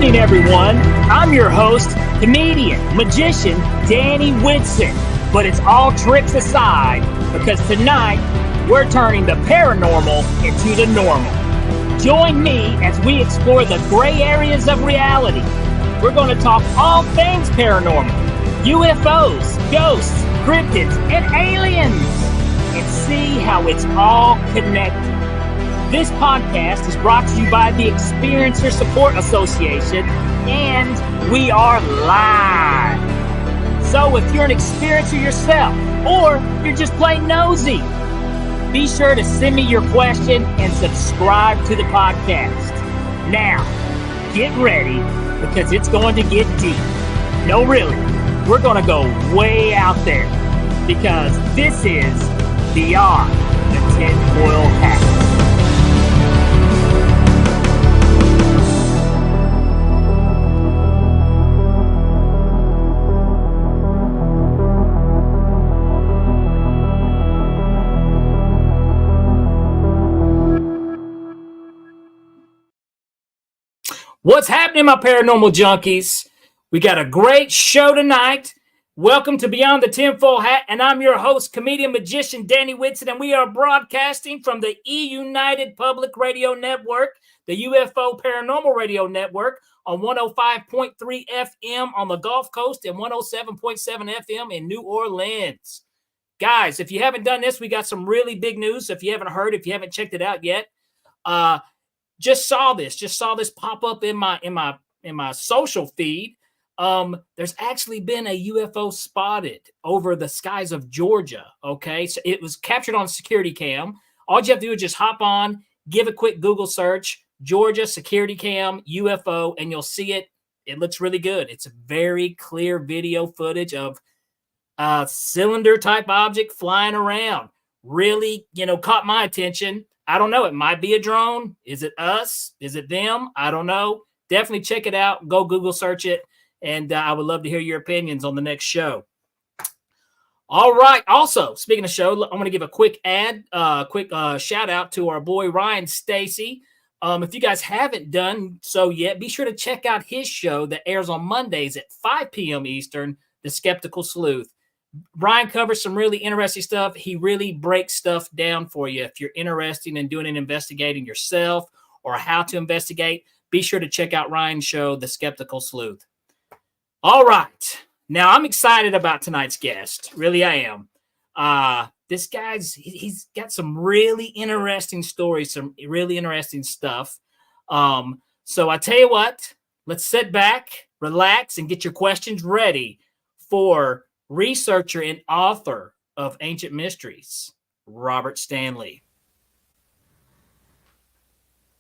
evening, everyone. I'm your host, comedian, magician, Danny Whitson. But it's all tricks aside, because tonight we're turning the paranormal into the normal. Join me as we explore the gray areas of reality. We're going to talk all things paranormal, UFOs, ghosts, cryptids, and aliens, and see how it's all connected. This podcast is brought to you by the Experiencer Support Association, and we are live. So if you're an experiencer yourself, or you're just plain nosy, be sure to send me your question and subscribe to the podcast. Now, get ready, because it's going to get deep. No, really, we're going to go way out there, because this is Beyond the Tinfoil Hat. What's happening, my paranormal junkies? We got a great show tonight. Welcome to Beyond the Tinfoil Hat, and I'm your host, comedian magician Danny Whitson, and we are broadcasting from the E-United Public Radio Network, the UFO Paranormal Radio Network, on 105.3 FM on the Gulf Coast and 107.7 FM in New Orleans. Guys, if you haven't done this, we got some really big news. If you haven't heard, if you haven't checked it out yet, just saw this pop up in my social feed. There's actually been a UFO spotted over the skies of Georgia. Okay, so it was captured on security cam. All you have to do is just hop on, give a quick Google search, Georgia security cam UFO, and you'll see it. It looks really good. It's a very clear video footage of a cylinder type object flying around. Really, caught my attention. I don't know. It might be a drone. Is it us? Is it them? I don't know. Definitely check it out. Go Google search it. And I would love to hear your opinions on the next show. All right. Also, speaking of show, I'm going to give a quick shout out to our boy, Ryan Stacy. If you guys haven't done so yet, be sure to check out his show that airs on Mondays at 5 p.m. Eastern, The Skeptical Sleuth. Brian covers some really interesting stuff. He really breaks stuff down for you. If you're interested in doing an investigating yourself or how to investigate, be sure to check out Ryan's show, The Skeptical Sleuth. All right. Now, I'm excited about tonight's guest. Really, I am. This guy's, he's got some really interesting stories, some really interesting stuff. So I tell you what, let's sit back, relax, and get your questions ready for researcher and author of Ancient Mysteries, Robert Stanley.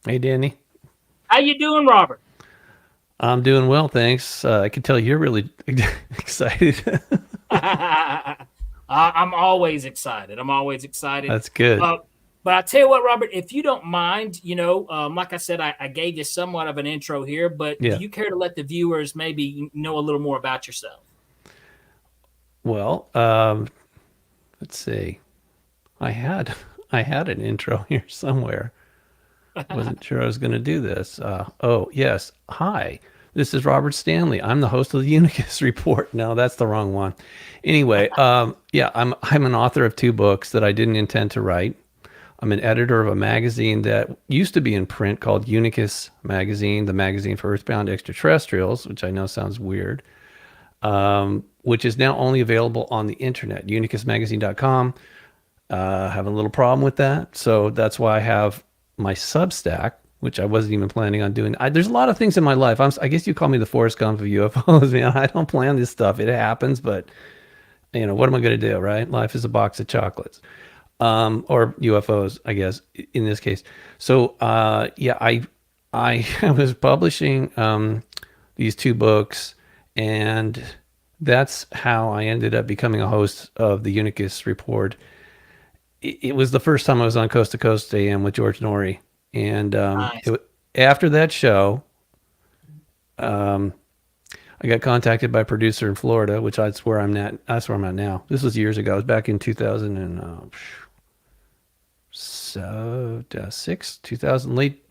Hey, Danny. How you doing, Robert? I'm doing well, thanks. I can tell you're really excited. I'm always excited. That's good. But I tell you what, Robert, if you don't mind, like I said, I gave you somewhat of an intro here, but do you care to let the viewers maybe know a little more about yourself? Well, let's see. I had an intro here somewhere. I wasn't sure I was going to do this. Oh, yes. Hi, this is Robert Stanley. I'm the host of the Unicus Report. No, that's the wrong one. Anyway, I'm an author of 2 books that I didn't intend to write. I'm an editor of a magazine that used to be in print called Unicus Magazine, the magazine for Earthbound Extraterrestrials, which I know sounds weird. Which is now only available on the internet, unicusmagazine.com. Having a little problem with that. So that's why I have my Substack, which I wasn't even planning on doing. There's a lot of things in my life. I guess you call me the Forrest Gump of UFOs, man. I don't plan this stuff. It happens, but what am I going to do, right? Life is a box of chocolates. Or UFOs, I guess, in this case. So, I was publishing these 2 books, and that's how I ended up becoming a host of the Unicus Report. It was the first time I was on Coast to Coast AM with George Norrie. And Nice. After that show, I got contacted by a producer in Florida, which that's where I'm at now. This was years ago. It was back in 2000 and six, 2000, late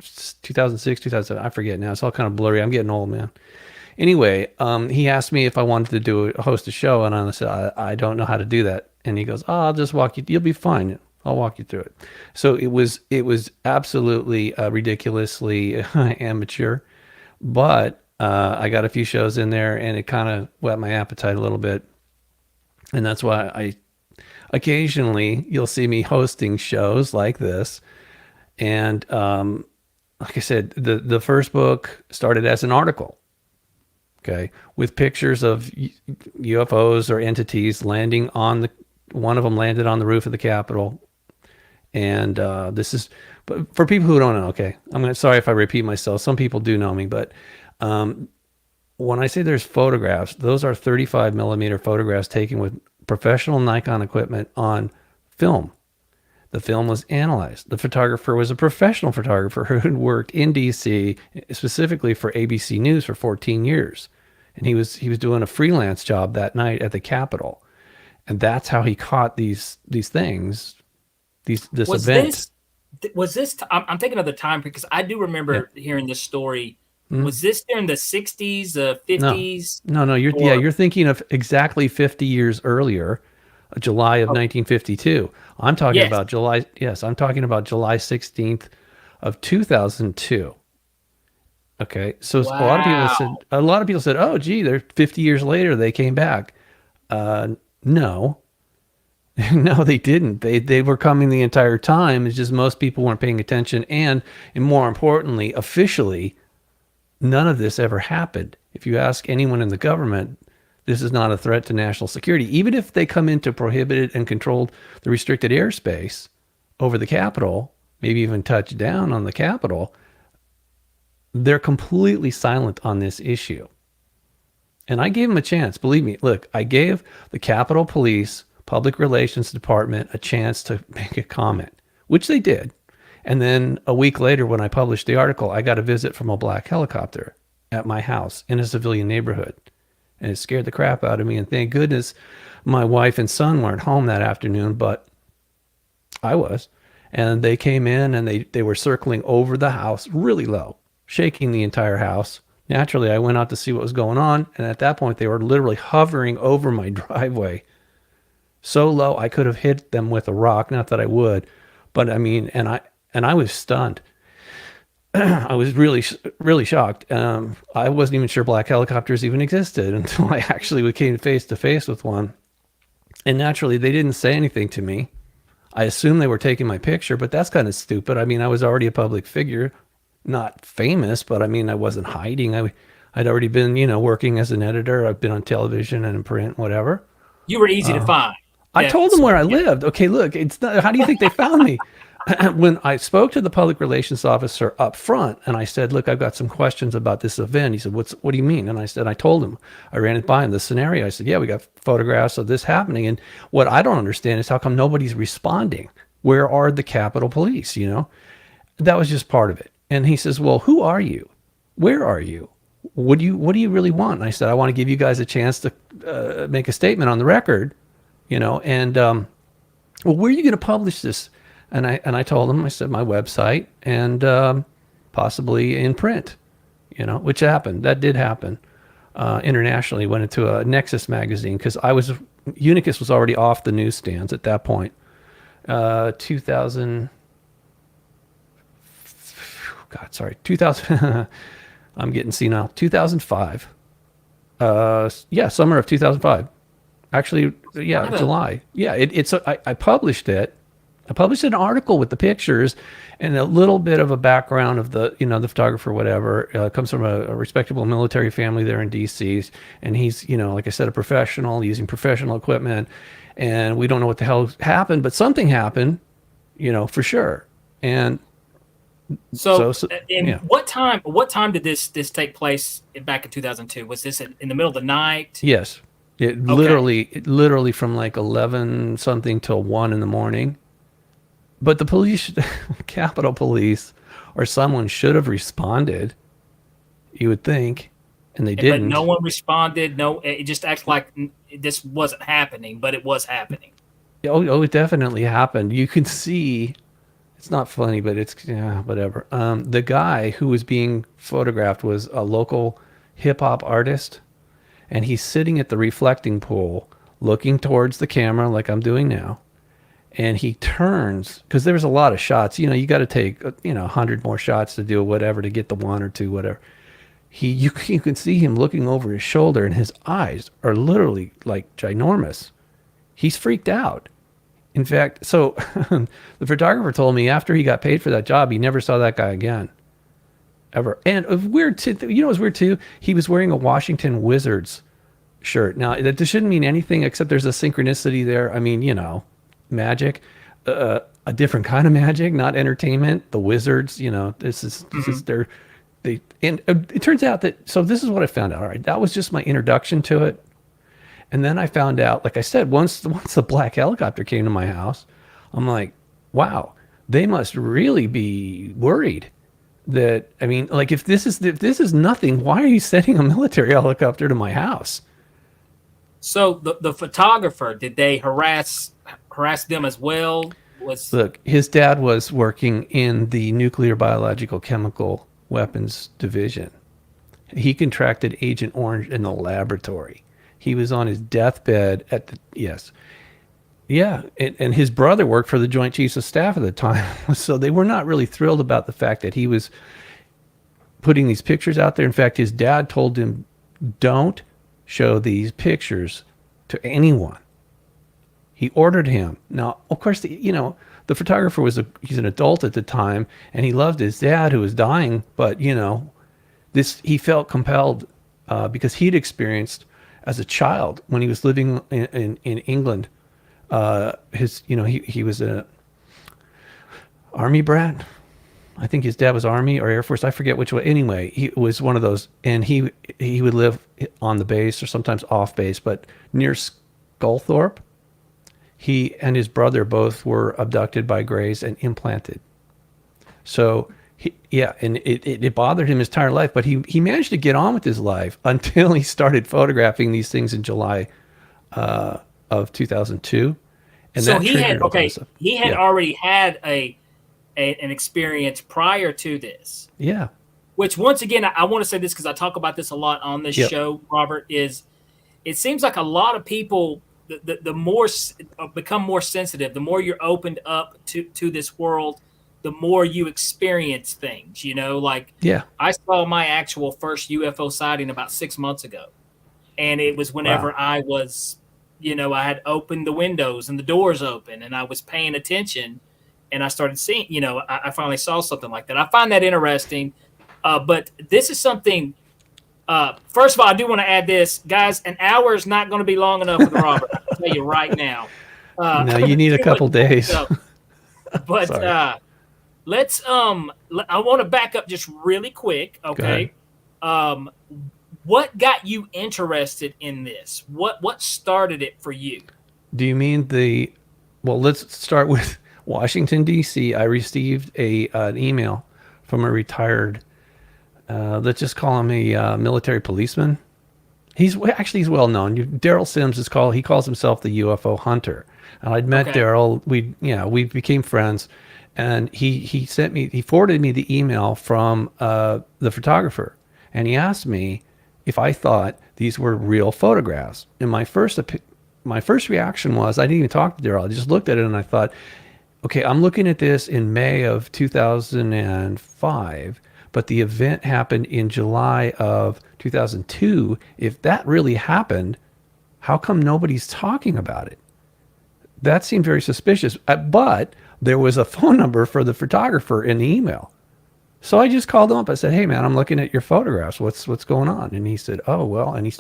2006, 2007. I forget now. It's all kind of blurry. I'm getting old, man. Anyway, he asked me if I wanted to host a show, and I said I don't know how to do that. And he goes, "Oh, I'll just walk you. You'll be fine. I'll walk you through it." So it was absolutely ridiculously amateur, but I got a few shows in there, and it kind of whet my appetite a little bit, and that's why I occasionally you'll see me hosting shows like this. And like I said, the first book started as an article, okay, with pictures of UFOs or entities landing on the. One of them landed on the roof of the Capitol, and this is. But for people who don't know, okay, sorry if I repeat myself. Some people do know me, but when I say there's photographs, those are 35 millimeter photographs taken with professional Nikon equipment on film. The film was analyzed. The photographer was a professional photographer who had worked in DC specifically for ABC News for 14 years. And he was doing a freelance job that night at the Capitol. And that's how he caught these things, this event. I'm thinking of the time because I do remember hearing this story. Was this during the 60s, 50s? No. You're thinking of exactly 50 years earlier, July of 1952. I'm talking about July. Yes, I'm talking about July 16th of 2002. Okay, so Wow. a lot of people said, "Oh, gee, they're 50 years later. They came back." No, no, they didn't. They were coming the entire time. It's just most people weren't paying attention, and more importantly, officially, none of this ever happened. If you ask anyone in the government, this is not a threat to national security. Even if they come into prohibited and controlled the restricted airspace over the Capitol, maybe even touch down on the Capitol, they're completely silent on this issue. And I gave them a chance. Believe me, look, I gave the Capitol Police Public Relations Department a chance to make a comment, which they did. And then a week later, when I published the article, I got a visit from a black helicopter at my house in a civilian neighborhood. And it scared the crap out of me. And thank goodness my wife and son weren't home that afternoon, but I was. And they came in and they were circling over the house really low, shaking the entire house. Naturally, I went out to see what was going on. And at that point, they were literally hovering over my driveway. So low, I could have hit them with a rock. Not that I would, but I mean, and I was stunned. I was really, really shocked. I wasn't even sure black helicopters even existed until I actually came face to face with one. And naturally, they didn't say anything to me. I assumed they were taking my picture, but that's kind of stupid. I mean, I was already a public figure, not famous, but I mean, I wasn't hiding. I'd already been, working as an editor. I've been on television and in print, whatever. You were easy to find. I told them where I lived. Okay, look, it's not, how do you think they found me? When I spoke to the public relations officer up front and I said, "Look, I've got some questions about this event." He said, "What do you mean?" And I told him, I ran it by him, the scenario. I said, "Yeah, we got photographs of this happening. And what I don't understand is how come nobody's responding? Where are the Capitol Police?" That was just part of it. And he says, "Well, who are you? Where are you? What do you really want?" And I said, "I want to give you guys a chance to make a statement on the record, and well, where are you going to publish this?" And I told him, I said, my website and possibly in print, which happened. That did happen internationally. Went into a Nexus magazine because Unicus was already off the newsstands at that point. 2000. I'm getting senile. 2005. Summer of 2005. Actually, July. Yeah, I published it. I published an article with the pictures and a little bit of a background of the photographer, whatever. Comes from a respectable military family there in DC. And he's, like I said, a professional using professional equipment. And we don't know what the hell happened, but something happened, for sure. And what time did this take place back in 2002? Was this in the middle of the night? Yes. It literally from like 11 something till 1 in the morning. But the police, Capitol Police, or someone should have responded, you would think, and they didn't. But no one responded. No, it just acts like this wasn't happening, but it was happening. Oh, it definitely happened. You can see It's not funny, but it's yeah, whatever. The guy who was being photographed was a local hip hop artist, and he's sitting at the reflecting pool, looking towards the camera like I'm doing now. And he turns because there was a lot of shots. You know, you got to take 100 more shots to do whatever to get the one or two whatever. You can see him looking over his shoulder, and his eyes are literally like ginormous. He's freaked out. In fact, so the photographer told me after he got paid for that job, he never saw that guy again, ever. And weird too, you know, it was weird too. He was wearing a Washington Wizards shirt. Now that shouldn't mean anything except there's a synchronicity there. I mean, you know, magic, a different kind of magic, not entertainment. The Wizards, you know, this is and it turns out that, so this is what I found out. All right, that was just my introduction to it. And then I found out, like I said, once the black helicopter came to my house, I'm like, wow, they must really be worried that, I mean, like if this is nothing, why are you sending a military helicopter to my house? So the photographer, did they harass them as well? Look, his dad was working in the nuclear, biological, chemical weapons division. He contracted Agent Orange in the laboratory. He was on his deathbed at the, yes. Yeah, and his brother worked for the Joint Chiefs of Staff at the time. So they were not really thrilled about the fact that he was putting these pictures out there. In fact, his dad told him, don't show these pictures to anyone. He ordered him. Now, of course, the photographer he's an adult at the time, and he loved his dad who was dying, but, you know, he felt compelled because he'd experienced as a child when he was living in England. He was an army brat. I think his dad was Army or Air Force. I forget which one. Anyway, he was one of those, and he would live on the base or sometimes off base, but near Sculthorpe. He and his brother both were abducted by Greys and implanted. So, and it bothered him his entire life, but he managed to get on with his life until he started photographing these things in July of 2002. And so that he had already had an experience prior to this. Yeah. Which, once again, I want to say this because I talk about this a lot on this show, Robert, is it seems like a lot of people, the more become more sensitive, the more you're opened up to this world, the more you experience things, you know, like I saw my actual first UFO sighting about 6 months ago. And it was whenever I was, you know, I had opened the windows and the doors open and I was paying attention and I started seeing, you know, I finally saw something like that. I find that interesting. But this is something, first of all, I do want to add this, guys, an hour is not going to be long enough with Robert. I'll tell you right now. No, you need a couple days. But let's, I want to back up just really quick. Okay. What got you interested in this? What started it for you? Do you mean let's start with Washington, D.C. I received an email from a retired, let's just call him a military policeman. He's well known. Daryl Sims he calls himself the UFO hunter. And I'd met Daryl. We became friends. And he forwarded me the email from the photographer. And he asked me if I thought these were real photographs. And my first reaction was, I didn't even talk to Daryl. I just looked at it and I thought, okay, I'm looking at this in May of 2005, but the event happened in July of 2002. If that really happened, how come nobody's talking about it? That seemed very suspicious. But there was a phone number for the photographer in the email. So I just called him up. I said, hey, man, I'm looking at your photographs. What's going on? And he said, oh, well, and he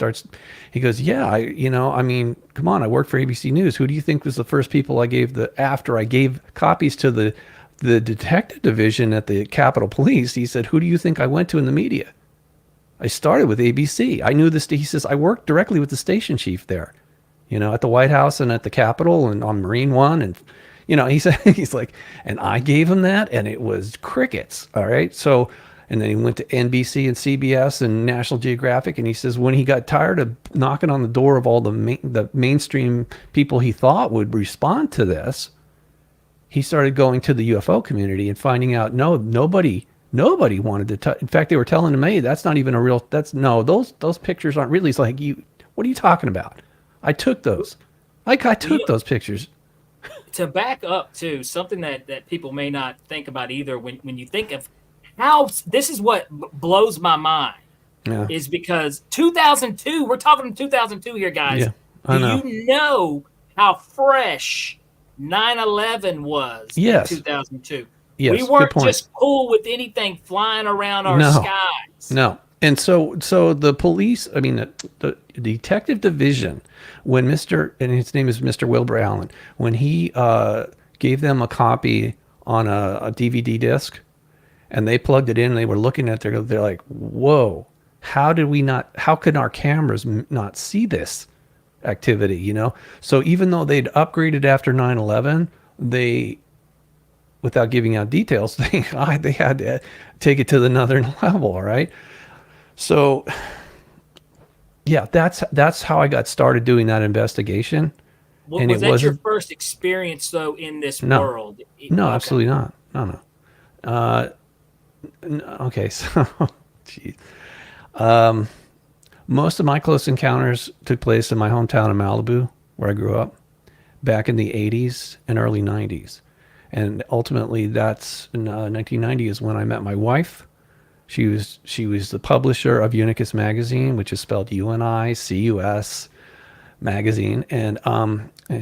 goes, yeah, I mean, come on, I worked for ABC News. Who do you think was the first people I gave after I gave copies to the detective division at the Capitol Police? He said, who do you think I went to in the media? I started with ABC. I knew this. He says, I worked directly with the station chief there, at the White House and at the Capitol and on Marine One. And he's like, and I gave him that, and it was crickets. All right. So, and then he went to NBC and CBS and National Geographic. And he says, when he got tired of knocking on the door of all the mainstream people he thought would respond to this, he started going to the UFO community and finding out, no, nobody wanted to touch. In fact, they were telling him, hey, that's not even a real, those pictures aren't really. It's like, what are you talking about? I took those. Like, I took those pictures. To back up to something that people may not think about either, when you think of how, this is what blows my mind, is because 2002, we're talking 2002 here, guys. Yeah, I know. Do you know how fresh 9/11 was in 2002? Yes, we weren't just cool with anything flying around our skies. No. And so the police, I mean, the detective division, when and his name is Mr. Wilbur Allen, when he gave them a copy on a DVD disc, and they plugged it in, and they were looking at it, they're like, whoa, how could our cameras not see this activity, you know? So even though they'd upgraded after 9/11, without giving out details, they had to take it to another level, right? So, yeah, that's how I got started doing that investigation. Well, and was that your first experience, though, in this world? No, okay. Absolutely not. No. Okay, so, geez. Most of my close encounters took place in my hometown of Malibu, where I grew up, back in the 80s and early 90s. And ultimately, that's in 1990 is when I met my wife. She was the publisher of Unicus magazine, which is spelled UNICUS magazine, and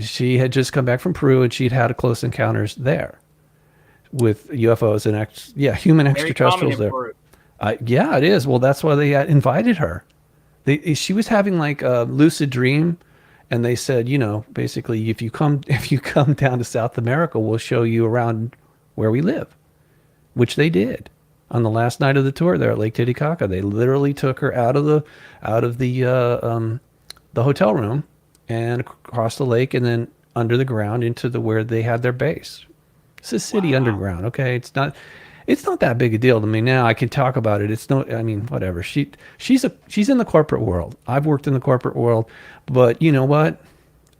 she had just come back from Peru, and she'd had a close encounters there with UFOs and human extraterrestrials there. Yeah, it is. Well, that's why they invited her. She was having like a lucid dream, and they said, you know, basically, if you come down to South America, we'll show you around where we live, which they did. On the last night of the tour there at Lake Titicaca, they literally took her out of the hotel room and across the lake, and then under the ground into where they had their base. It's a city underground. Okay, it's not that big a deal to me now. I can talk about it. It's no, I mean, whatever. She's in the corporate world. I've worked in the corporate world, but you know what?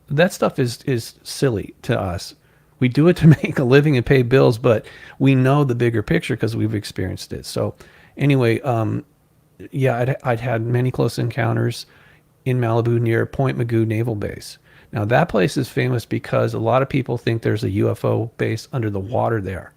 That stuff is silly to us. We do it to make a living and pay bills, but we know the bigger picture because we've experienced it. So anyway, I'd had many close encounters in Malibu near Point Mugu Naval Base. Now that place is famous because a lot of people think there's a UFO base under the water there.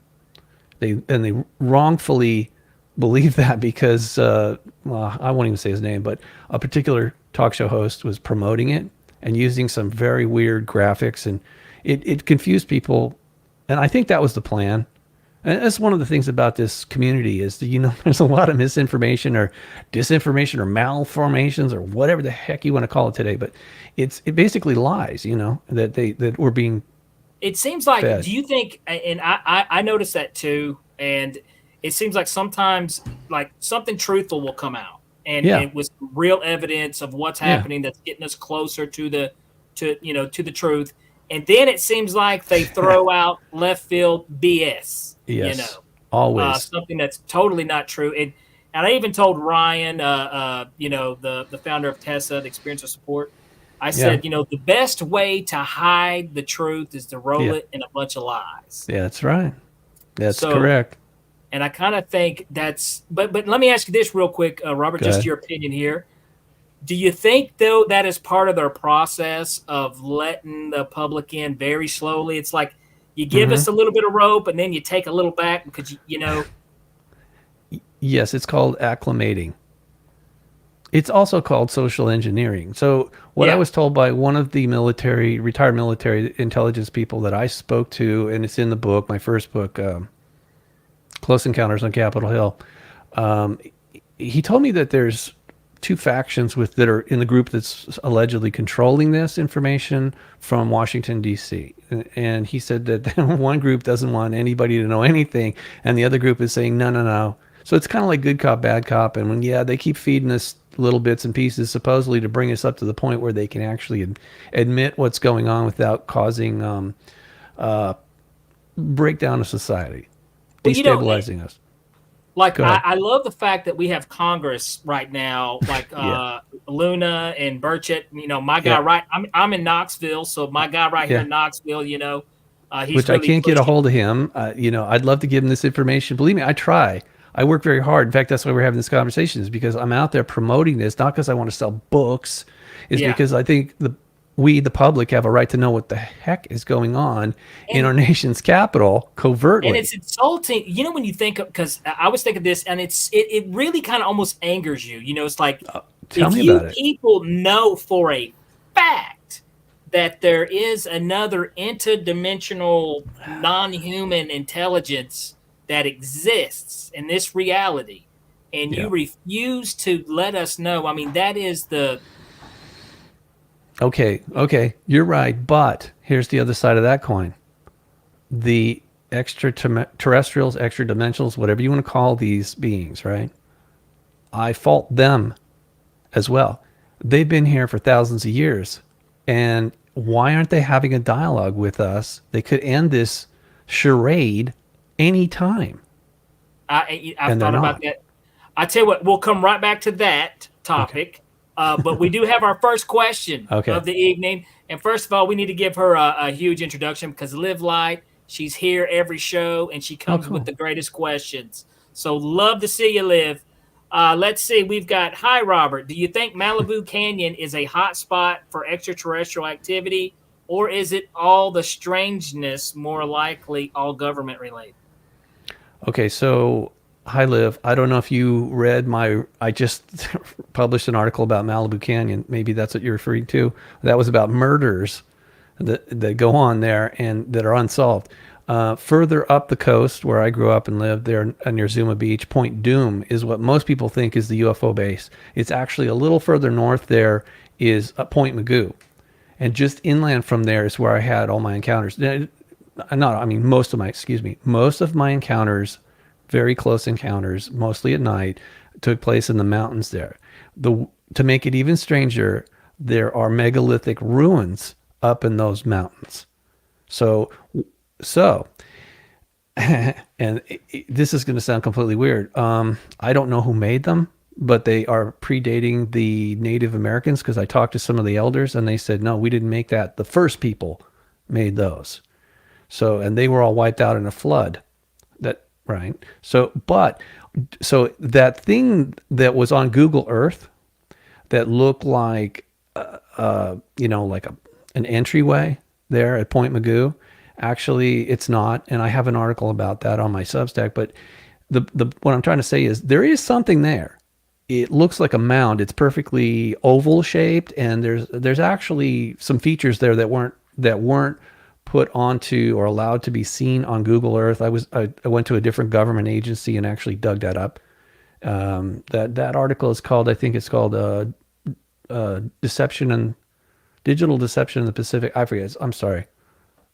They wrongfully believe that because, I won't even say his name, but a particular talk show host was promoting it and using some very weird graphics, and it confused people, and I think that was the plan. And that's one of the things about this community is that, you know, there's a lot of misinformation or disinformation or malformations or whatever the heck you want to call it today, but it basically lies, you know, that we're being. It seems like, fed. Do you think, and I noticed that too, and it seems like sometimes like something truthful will come out, and with real evidence of what's happening that's getting us closer to the truth. And then it seems like they throw out left field BS. Yes, you know, always something that's totally not true. And I even told Ryan, the founder of TESA, the Experience of Support, I said, the best way to hide the truth is to roll it in a bunch of lies. Yeah, that's right. That's correct. And I kind of think that's, but let me ask you this real quick, Robert, just your opinion here. Do you think, though, that is part of their process of letting the public in very slowly? It's like you give us a little bit of rope and then you take a little back because, Yes, it's called acclimating. It's also called social engineering. So what I was told by one of the retired military intelligence people that I spoke to, and it's in the book, my first book, Close Encounters on Capitol Hill, he told me that there's two factions that are in the group that's allegedly controlling this information from Washington, D.C. And he said that one group doesn't want anybody to know anything, and the other group is saying, no. So it's kind of like good cop, bad cop. And when, they keep feeding us little bits and pieces, supposedly to bring us up to the point where they can actually admit what's going on without causing breakdown of society, destabilizing us. Like, I love the fact that we have Congress right now, like Luna and Burchett, my guy, right? I'm in Knoxville, so my guy right here in Knoxville, He's which I really can't get a pushing. hold of him. I'd love to give him this information. Believe me, I try. I work very hard. In fact, that's why we're having this conversation, is because I'm out there promoting this, not because I want to sell books, is Yeah. because I think we, the public, have a right to know what the heck is going on in And our nation's capital and it's covertly. insulting, when you think of, because I was thinking this, and it really kind of almost angers you. It's like, Tell if me you about it. people know for a fact that there is another interdimensional non-human intelligence that exists in this reality, and you Yeah. refuse to let us know, I mean, that is the Okay, you're right. But here's the other side of that coin. The extraterrestrials, extra dimensionals, whatever you want to call these beings, right? I fault them as well. They've been here for thousands of years. And why aren't they having a dialogue with us? They could end this charade anytime, I've and they're thought about not. that. I tell you what, we'll come right back to that Okay. topic. But we do have our first question Okay. of the evening. And first of all, we need to give her a huge introduction, because Live Light, she's here every show and she Oh, comes with cool. the greatest questions. So love to see you, Liv. Let's see. We've got, hi, Robert. Do you think Malibu Canyon is a hot spot for extraterrestrial activity, or is it all the strangeness more likely all government related? Okay, so hi Liv. I don't know if you read I just published an article about Malibu Canyon. Maybe that's what you're referring to. That was about murders that go on there and that are unsolved. Further up the coast where I grew up and lived there near Zuma Beach, Point Doom is what most people think is the UFO base. It's actually a little further north. There is Point Magoo. And just inland from there is where I had all my encounters. Most of my encounters, very close encounters, mostly at night, took place in the mountains there. To make it even stranger, there are megalithic ruins up in those mountains. So, so, and this is going to sound completely weird. I don't know who made them, but they are predating the Native Americans, because I talked to some of the elders and they said, no, we didn't make that. The first people made those. So, and they were all wiped out in a flood. That, right? So that thing that was on Google Earth that looked like, like an entryway there at Point Magoo, actually, it's not. And I have an article about that on my Substack. But what I'm trying to say is there is something there. It looks like a mound. It's perfectly oval shaped, and there's actually some features there that weren't put onto or allowed to be seen on Google Earth. I went to a different government agency and actually dug that up. That article is called, I think it's called Deception and Digital Deception in the Pacific. I forget. I'm sorry.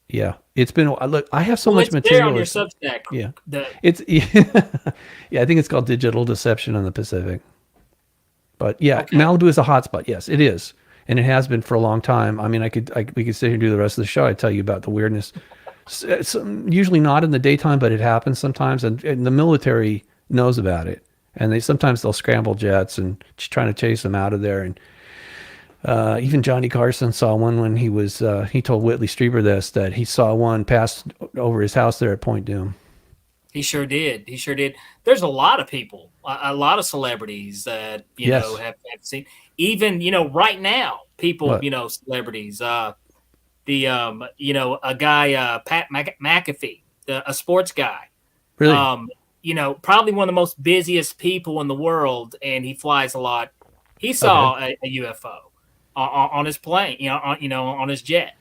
Yeah, it's been. Look, I have so Well, much it's there on material. your Substack. Yeah, The it's yeah. I think it's called Digital Deception in the Pacific. But yeah, Okay. Malibu is a hotspot. Yes, it is, and it has been for a long time. I mean, we could sit here and do the rest of the show. I'd tell you about the weirdness. It's usually not in the daytime, but it happens sometimes, and the military knows about it. And they'll scramble jets and trying to chase them out of there. And even Johnny Carson saw one when he told Whitley Strieber that he saw one pass over his house there at Point Doom. He sure did. He sure did. There's a lot of people, a lot of celebrities that, Yes. have seen, even, right now, people, What? celebrities, a guy, Pat McAfee, a sports guy, Really? probably one of the most busiest people in the world, and he flies a lot. He Okay. saw a UFO on his plane, on his jet.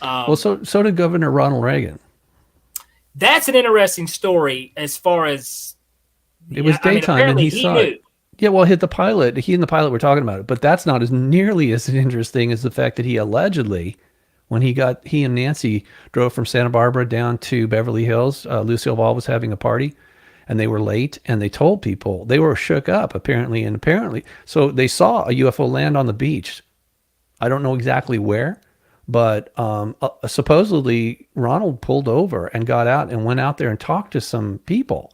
Well, Um, so did Governor Ronald Reagan. that's an interesting story as far as, It was I mean, daytime and apparently he he saw it. knew. Yeah, well, hit the pilot. He and the pilot were talking about it, but that's not as nearly as interesting as the fact that he allegedly, when he and Nancy drove from Santa Barbara down to Beverly Hills, Lucille Ball was having a party, and they were late, and they told people they were shook up apparently, so they saw a UFO land on the beach. I don't know exactly where, but supposedly Ronald pulled over and got out and went out there and talked to some people,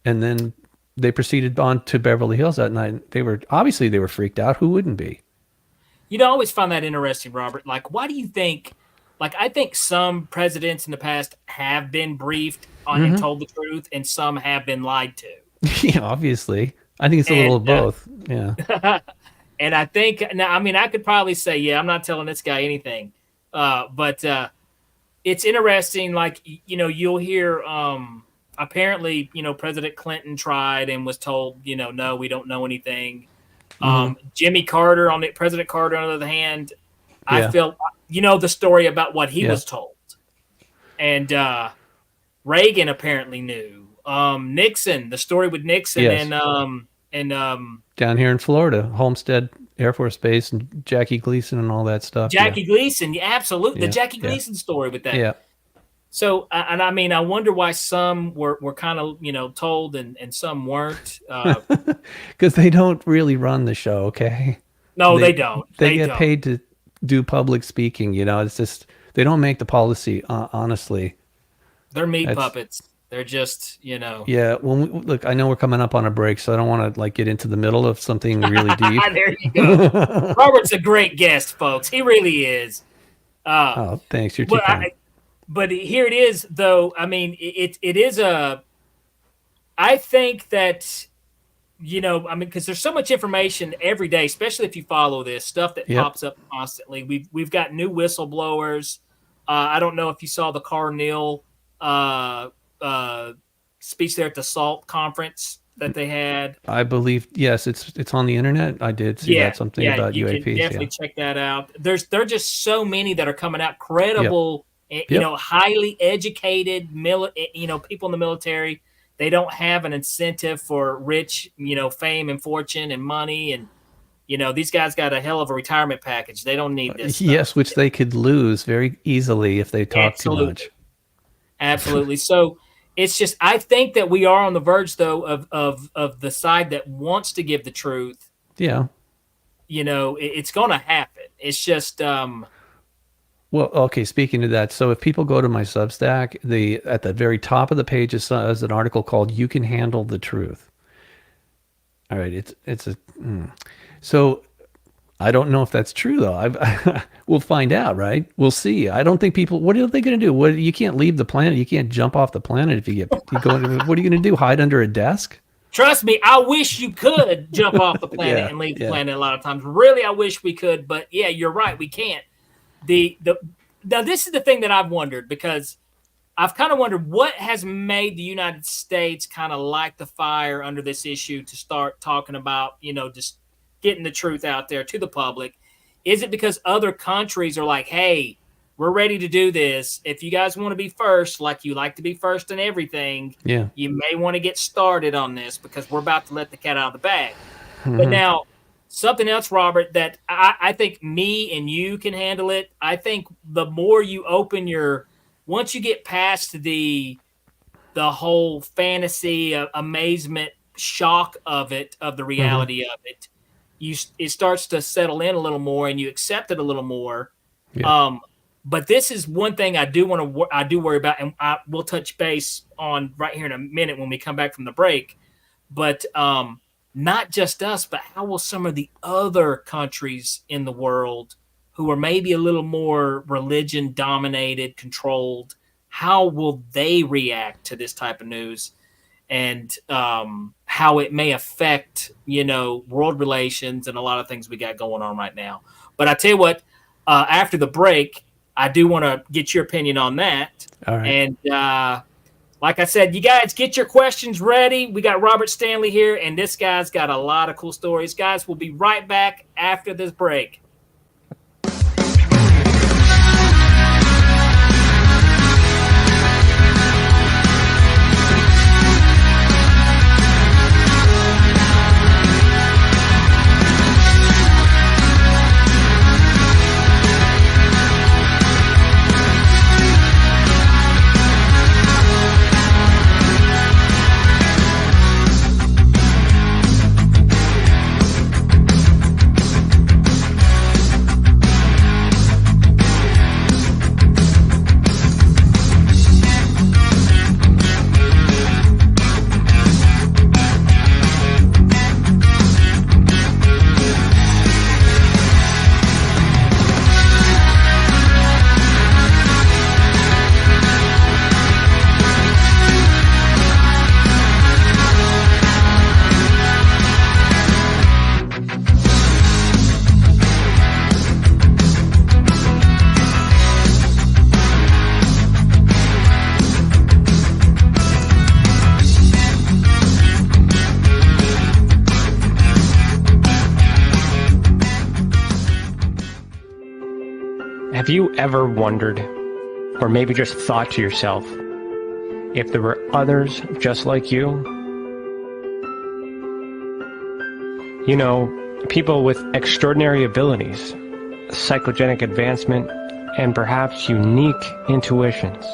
and then they proceeded on to Beverly Hills that night. They were freaked out. Who wouldn't be? I always find that interesting, Robert. Like, why do you think like I think some presidents in the past have been briefed on and Mm-hmm. told the truth, and some have been lied to. Yeah, obviously. I think it's a And little of both. Yeah. and I think now, I mean, I could probably say, yeah, I'm not telling this guy anything, but it's interesting. Like you'll hear apparently President Clinton tried and was told no, we don't know anything. Jimmy Carter President Carter, on the other hand, I Yeah. feel the story about what he Yeah. was told, and Reagan apparently knew. Nixon, the story with Nixon Yes. and Down here in Florida, Homestead Air Force Base, and Jackie Gleason and all that stuff. Jackie Gleason, yeah, absolutely, Yeah. the Jackie Yeah. Gleason story with that. Yeah. So, and I mean, I wonder why some were kind of told and some weren't. Because they don't really run the show, okay? No, they don't. They get don't. paid to do public speaking. It's just they don't make the policy. Honestly, They're meat puppets. They're just Yeah. Well, look, I know we're coming up on a break, so I don't want to like get into the middle of something really deep. There you go. Robert's a great guest, folks. He really is. Oh, thanks. You're too kind. But here it is, though. I mean, it is a. I think that I mean, because there's so much information every day, especially if you follow this stuff that pops up constantly. We've got new whistleblowers. I don't know if you saw the Carneal speech there at the SALT conference that they had. I believe yes, it's on the internet. I did see that something about you UAPs. Can definitely check that out. There are just so many that are coming out, credible, highly educated, people in the military. They don't have an incentive for rich, fame and fortune and money, and these guys got a hell of a retirement package. They don't need this. Yes, which they could lose very easily if they talk too much. Absolutely. So it's just, I think that we are on the verge, though, of the side that wants to give the truth. Yeah. It's going to happen. It's just. Well, okay. Speaking of that, so if people go to my Substack, at the very top of the page is an article called "You Can Handle the Truth." All right, so I don't know if that's true though. We'll find out, right? We'll see. I don't think people. What are they going to do? You can't leave the planet. You can't jump off the planet if you go. What are you going to do? Hide under a desk? Trust me, I wish you could jump off the planet and leave the planet a lot of times. Really, I wish we could, but yeah, you're right. We can't. Now this is the thing that I've wondered, because I've kind of wondered what has made the United States kind of light the fire under this issue to start talking about, just getting the truth out there to the public. Is it because other countries are like, hey, we're ready to do this. If you guys want to be first, like you like to be first in everything, you may want to get started on this because we're about to let the cat out of the bag. Mm-hmm. But now, something else, Robert, that I think me and you can handle it. I think the more you open once you get past the whole fantasy, amazement, shock of the reality of it, it starts to settle in a little more and you accept it a little more. Yeah. But this is one thing I do worry about, and we'll touch base on right here in a minute when we come back from the break. But not just us, but how will some of the other countries in the world who are maybe a little more religion dominated, controlled, how will they react to this type of news, and how it may affect, world relations and a lot of things we got going on right now. But I tell you what, after the break, I do want to get your opinion on that. All right. And like I said, you guys get your questions ready. We got Robert Stanley here, and this guy's got a lot of cool stories. Guys, we'll be right back after this break. Have you ever wondered, or maybe just thought to yourself, if there were others just like you? You know, people with extraordinary abilities, psychogenic advancement, and perhaps unique intuitions.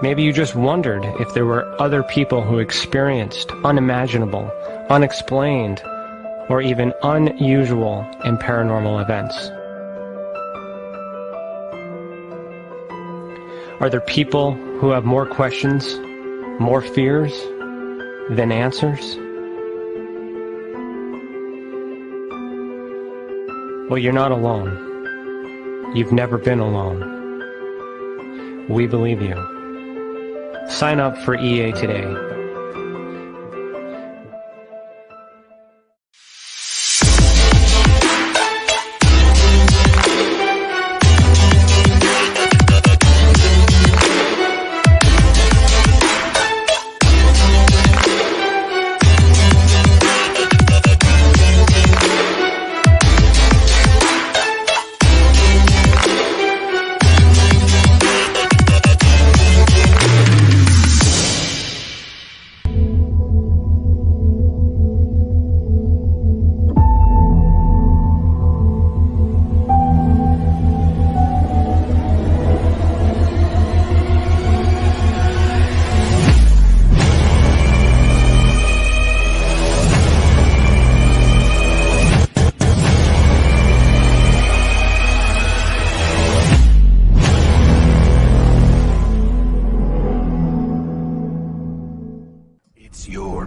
Maybe you just wondered if there were other people who experienced unimaginable, unexplained, or even unusual and paranormal events. Are there people who have more questions, more fears than answers? Well, you're not alone. You've never been alone. We believe you. Sign up for EA today.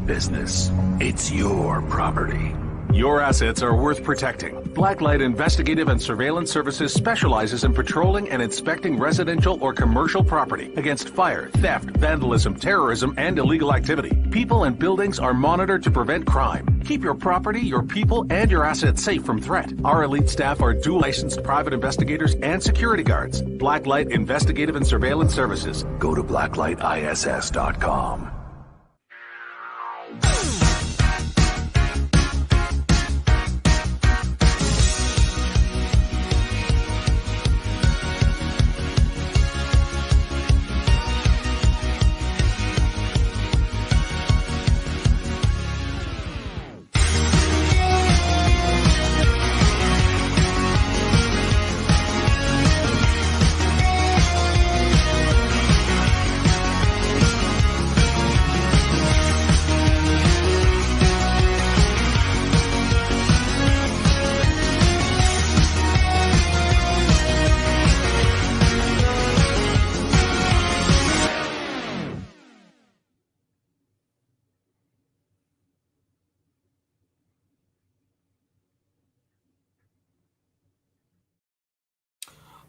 Business. It's your property. Your assets are worth protecting. Blacklight Investigative and Surveillance Services specializes in patrolling and inspecting residential or commercial property against fire, theft, vandalism, terrorism, and illegal activity. People and buildings are monitored to prevent crime. Keep your property, your people, and your assets safe from threat. Our elite staff are dual licensed private investigators and security guards. Blacklight Investigative and Surveillance Services. Go to blacklightiss.com.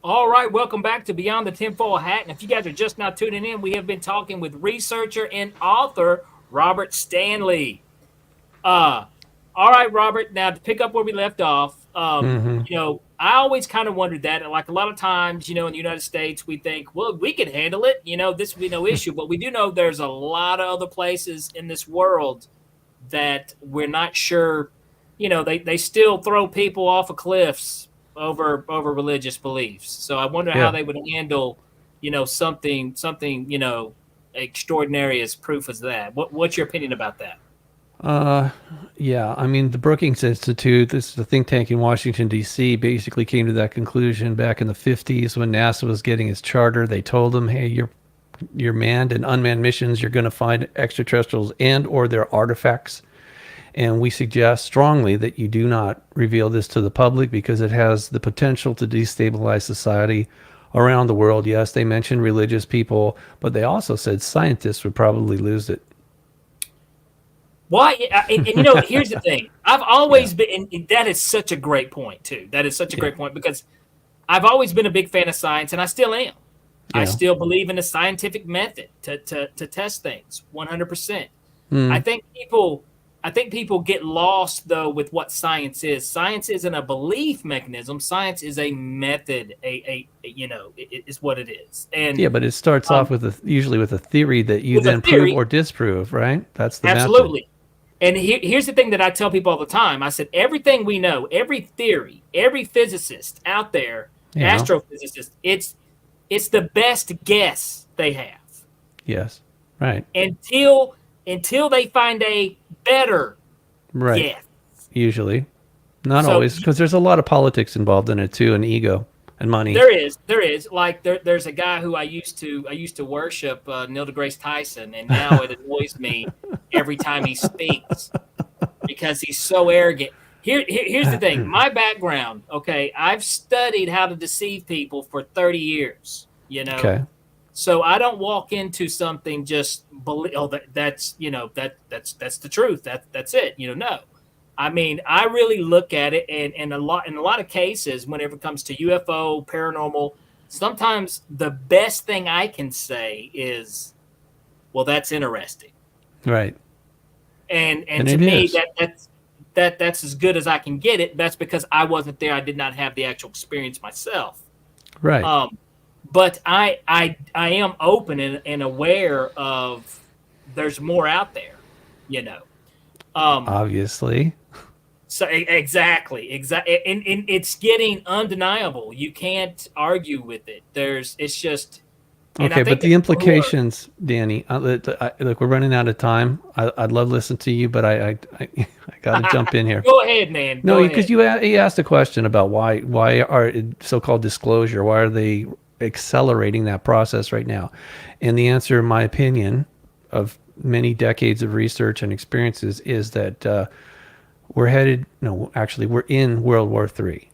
All right, welcome back to Beyond the Tinfoil Hat. And if you guys are just now tuning in, we have been talking with researcher and author Robert Stanley. All right, Robert, now to pick up where we left off, you know, I always kind of wondered that. Like a lot of times, you know, in the United States, we think, well, we can handle it. You know, this would be no issue. But we do know there's a lot of other places in this world that we're not sure, you know, they still throw people off of cliffs over religious beliefs. So I wonder how they would handle, you know, something, you know, extraordinary as proof as that. What's your opinion about that? Yeah, I mean, the Brookings Institute, this is a think tank in Washington, D.C., basically came to that conclusion back in the 50s when NASA was getting its charter. They told them, hey, your manned and unmanned missions, you're going to find extraterrestrials and or their artifacts. And we suggest strongly that you do not reveal this to the public because it has the potential to destabilize society around the world. Yes, they mentioned religious people, but they also said scientists would probably lose it. Why? And you know, here's the thing. I've always been, and that is such a great point, too. That is such a great point because I've always been a big fan of science, and I still am. I still believe in the scientific method to test things 100%. I think people get lost, though, with what science is. Science isn't a belief mechanism. Science is a method, you know, is what it is. And yeah, but it starts off with usually with a theory that you then prove or disprove, right? That's the absolutely. method. And here's the thing that I tell people all the time. I said, everything we know, every theory, every physicist out there, astrophysicist, it's the best guess they have. Yes. Right. Until they find a better guess. Usually. Not always, because there's a lot of politics involved in it too, and ego and money. There is. Like there's a guy who I used to worship, Neil deGrasse Tyson, and now it annoys me every time he speaks because he's so arrogant. Here's the thing. My background, okay, I've studied how to deceive people for 30 years, you know. Okay. So I don't walk into something just believe, that's the truth. That's it. No. I mean, I really look at it, and in a lot of cases, whenever it comes to UFO, paranormal, sometimes the best thing I can say is, well, that's interesting. Right. And to me, that's as good as I can get it. That's because I wasn't there. I did not have the actual experience myself. Right. But I am open and aware of there's more out there, Obviously. So exactly, and it's getting undeniable. You can't argue with it. It's just okay. But the implications, Danny. Look, we're running out of time. I'd love to listen to you, but I got to jump in here. Go ahead, man. No, because you asked a question about why are so-called disclosure? Why are they accelerating that process right now? And the answer, in my opinion, of many decades of research and experiences, is that we're in World War III.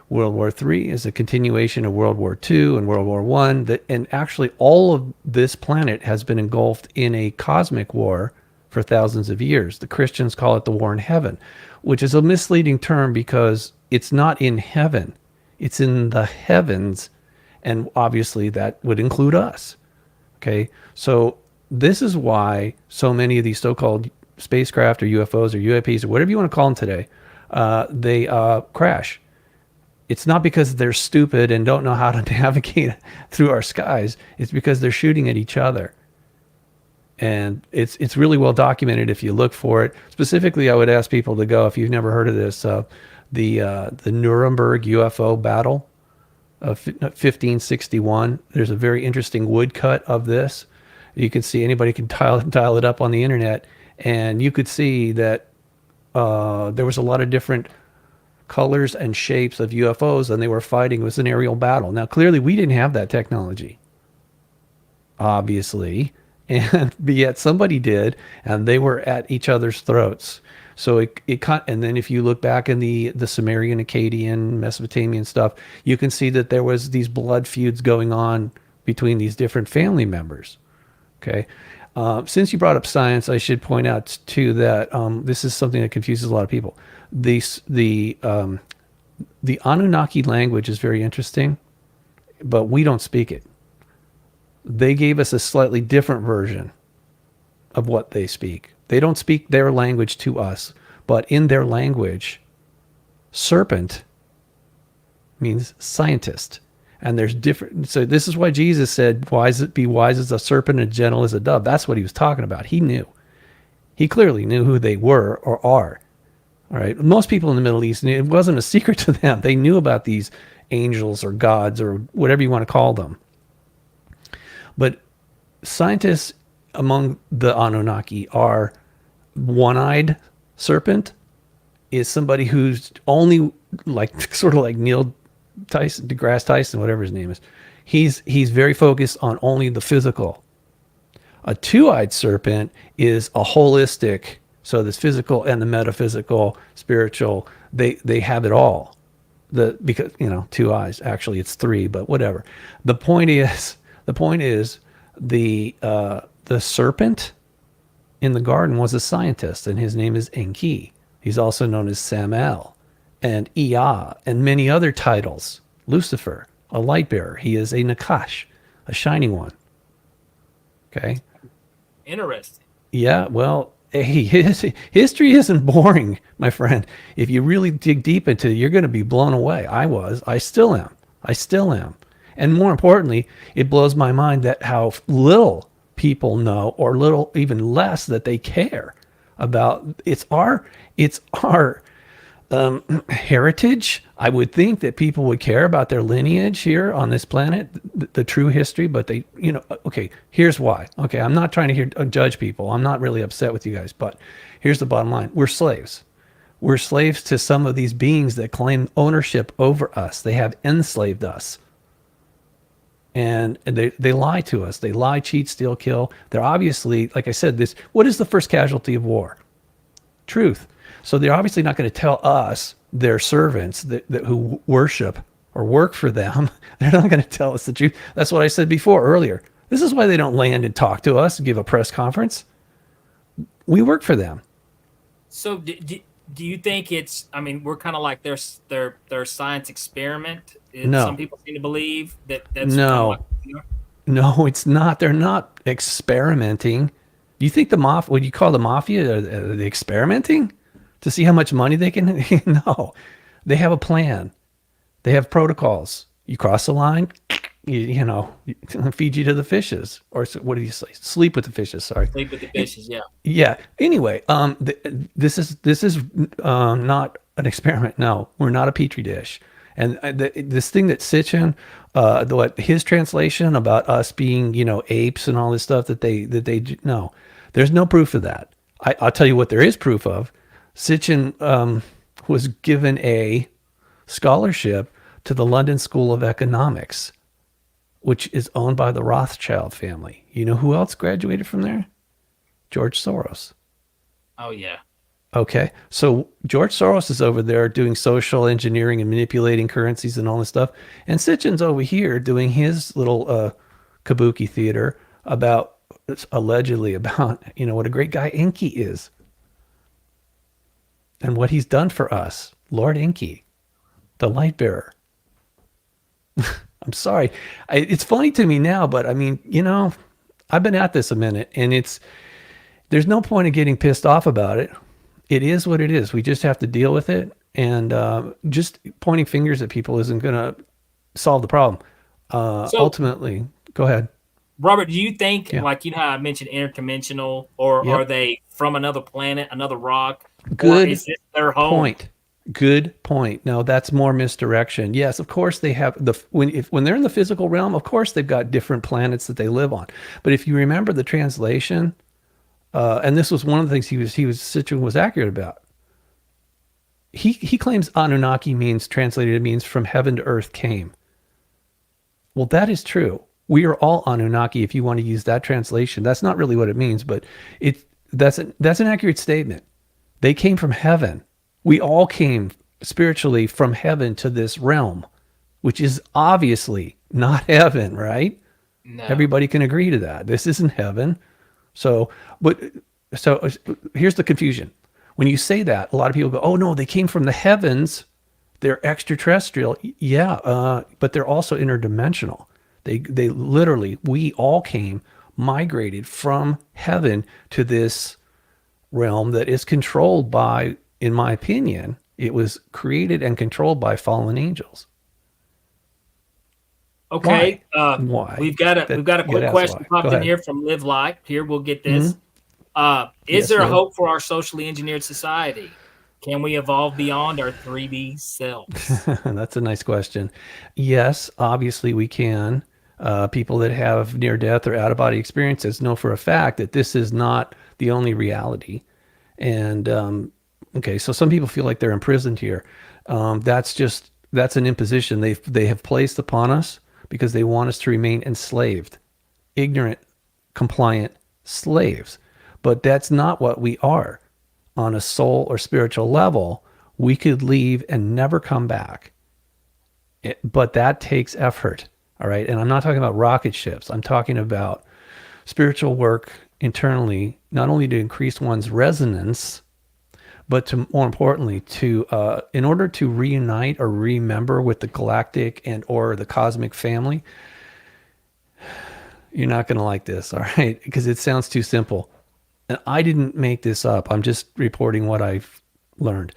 World War III is a continuation of World War II and World War I. And actually all of this planet has been engulfed in a cosmic war for thousands of years. The Christians call it the war in heaven, which is a misleading term because it's not in heaven. It's in the heavens. And obviously that would include us. Okay. So this is why so many of these so-called spacecraft or UFOs or UAPs or whatever you want to call them today, they crash. It's not because they're stupid and don't know how to navigate through our skies. It's because they're shooting at each other. And it's really well documented if you look for it. Specifically, I would ask people to go, if you've never heard of this, the Nuremberg UFO battle of 1561. There's a very interesting woodcut of this. You can see, anybody can dial it up on the internet, and you could see that there was a lot of different colors and shapes of UFOs, and they were fighting. It was an aerial battle. Now, clearly, we didn't have that technology, obviously, but yet somebody did, and they were at each other's throats. So and then if you look back in the Sumerian, Akkadian, Mesopotamian stuff, you can see that there was these blood feuds going on between these different family members. Okay. Since you brought up science, I should point out too that this is something that confuses a lot of people. The Anunnaki language is very interesting, but we don't speak it. They gave us a slightly different version of what they speak. They don't speak their language to us, but in their language, serpent means scientist. And there's different. So this is why Jesus said, be wise as a serpent and gentle as a dove. That's what he was talking about. He knew. He clearly knew who they were or are. All right. Most people in the Middle East, it wasn't a secret to them. They knew about these angels or gods or whatever you want to call them. But scientists among the Anunnaki are one-eyed serpent is somebody who's only sort of like Neil deGrasse Tyson, whatever his name is. He's very focused on only the physical. A two-eyed serpent is a holistic, so this physical and the metaphysical, spiritual, they have it all. Because two eyes, actually it's three, but whatever. The point is the serpent in the garden was a scientist, and his name is Enki. He's also known as Samael and Ea and many other titles. Lucifer, a light bearer. He is a Nakash, a shining one. Okay. Interesting. Yeah, well, hey, history isn't boring, my friend. If you really dig deep into it, you're going to be blown away. I still am. And more importantly, it blows my mind that how little people know, or little, even less, that they care about it's our heritage. I would think that people would care about their lineage here on this planet, the true history, but they, okay, here's why. Okay, I'm not trying to judge people. I'm not really upset with you guys, but here's the bottom line. We're slaves. We're slaves to some of these beings that claim ownership over us. They have enslaved us. And they lie to us. They lie, cheat, steal, kill. They're obviously, like I said, what is the first casualty of war? Truth. So they're obviously not going to tell us, their servants that who worship or work for them, they're not going to tell us the truth. That's what I said before earlier. This is why they don't land and talk to us, give a press conference. We work for them. So do you think it's, I mean, we're kind of like their science experiment? No. Some people seem to believe that's no. Kind of No, it's not. They're not experimenting. Do you think the mafia, would you call the mafia the experimenting to see how much money they can? No, they have a plan. They have protocols. You cross the line, feed you to the fishes, or what do you say? Sleep with the fishes. Sorry. sleep with the fishes. Yeah. Yeah. Anyway, this is not an experiment. No, we're not a petri dish. And this thing that Sitchin, his translation about us being, apes and all this stuff no, there's no proof of that. I'll tell you what there is proof of. Sitchin was given a scholarship to the London School of Economics, which is owned by the Rothschild family. You know who else graduated from there? George Soros. Oh yeah. Okay, so George Soros is over there doing social engineering and manipulating currencies and all this stuff, and Sitchin's over here doing his little kabuki theater about, allegedly about, what a great guy Enki is, and what he's done for us, Lord Enki, the light bearer. I'm sorry, it's funny to me now, but I mean, I've been at this a minute, and there's no point in getting pissed off about it. It is what it is. We just have to deal with it. And just pointing fingers at people isn't going to solve the problem. Ultimately, go ahead. Robert, do you think, Yeah. like, how I mentioned interdimensional, or Yep. are they from another planet, another rock? Good Or is this their home? point. Good point. No, that's more misdirection. Yes, of course they have when they're in the physical realm, of course they've got different planets that they live on. But if you remember the translation, and this was one of the things Sitchin was accurate about. He claims Anunnaki translated, it means from heaven to earth came. Well, that is true. We are all Anunnaki if you want to use that translation. That's not really what it means, but that's an accurate statement. They came from heaven. We all came spiritually from heaven to this realm, which is obviously not heaven, right? No. Everybody can agree to that. This isn't heaven. So here's the confusion. When you say that, a lot of people go, "Oh no, they came from the heavens. They're extraterrestrial." Yeah, but they're also interdimensional. They literally, we all migrated from heaven to this realm that is controlled by, in my opinion, it was created and controlled by fallen angels. Okay. Why? We've got a quick question popped in here from Live Life. Here, we'll get this. Is there a hope for our socially engineered society? Can we evolve beyond our 3D selves? That's a nice question. Yes, obviously we can. People that have near-death or out-of-body experiences know for a fact that this is not the only reality. And okay, so some people feel like they're imprisoned here. That's an imposition they have placed upon us because they want us to remain enslaved, ignorant, compliant slaves. But that's not what we are. On a soul or spiritual level, we could leave and never come back. But that takes effort, all right? And I'm not talking about rocket ships. I'm talking about spiritual work internally, not only to increase one's resonance, but to, more importantly, to in order to reunite or remember with the galactic and or the cosmic family. You're not going to like this, all right? Because it sounds too simple. And I didn't make this up. I'm just reporting what I've learned.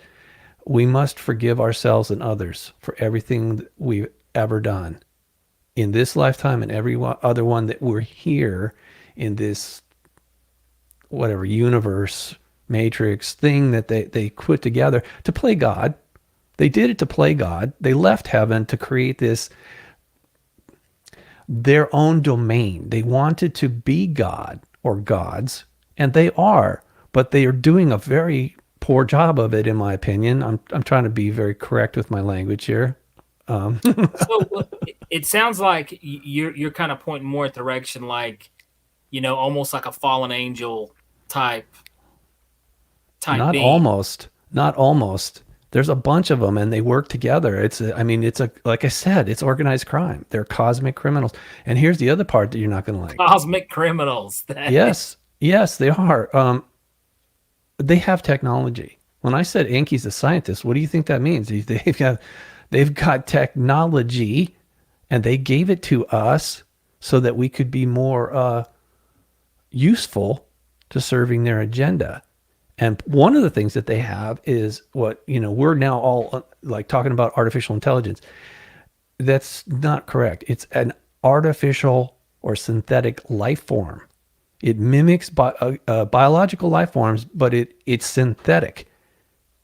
We must forgive ourselves and others for everything that we've ever done in this lifetime and every other one that we're here in this, whatever, universe matrix thing that they put together to play God. They did it to play God. They left heaven to create this, their own domain. They wanted to be God or gods, and they are, but they are doing a very poor job of it, in my opinion. I'm trying to be very correct with my language here. So it sounds like you're kind of pointing more at the direction, like, almost like a fallen angel type Not being. almost. There's a bunch of them, and they work together. Like I said, it's organized crime. They're cosmic criminals. And here's the other part that you're not going to like. Cosmic criminals. Yes, they are. They have technology. When I said Enki's a scientist, what do you think that means? They've got technology, and they gave it to us so that we could be more useful to serving their agenda. And one of the things that they have is what, we're now all like talking about artificial intelligence. That's not correct. It's an artificial or synthetic life form. It mimics biological life forms, but it's synthetic,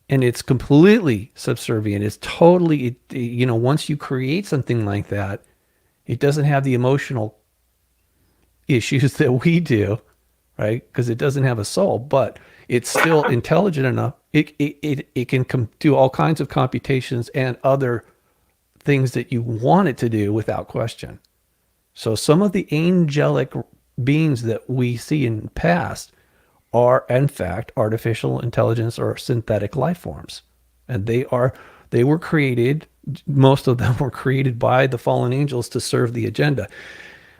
and it's completely subservient. It's totally, once you create something like that, it doesn't have the emotional issues that we do, right? Because it doesn't have a soul, but it's still intelligent enough. It can do all kinds of computations and other things that you want it to do without question. So some of the angelic beings that we see in the past are, in fact, artificial intelligence or synthetic life forms. And they were created, most of them were created by the fallen angels to serve the agenda.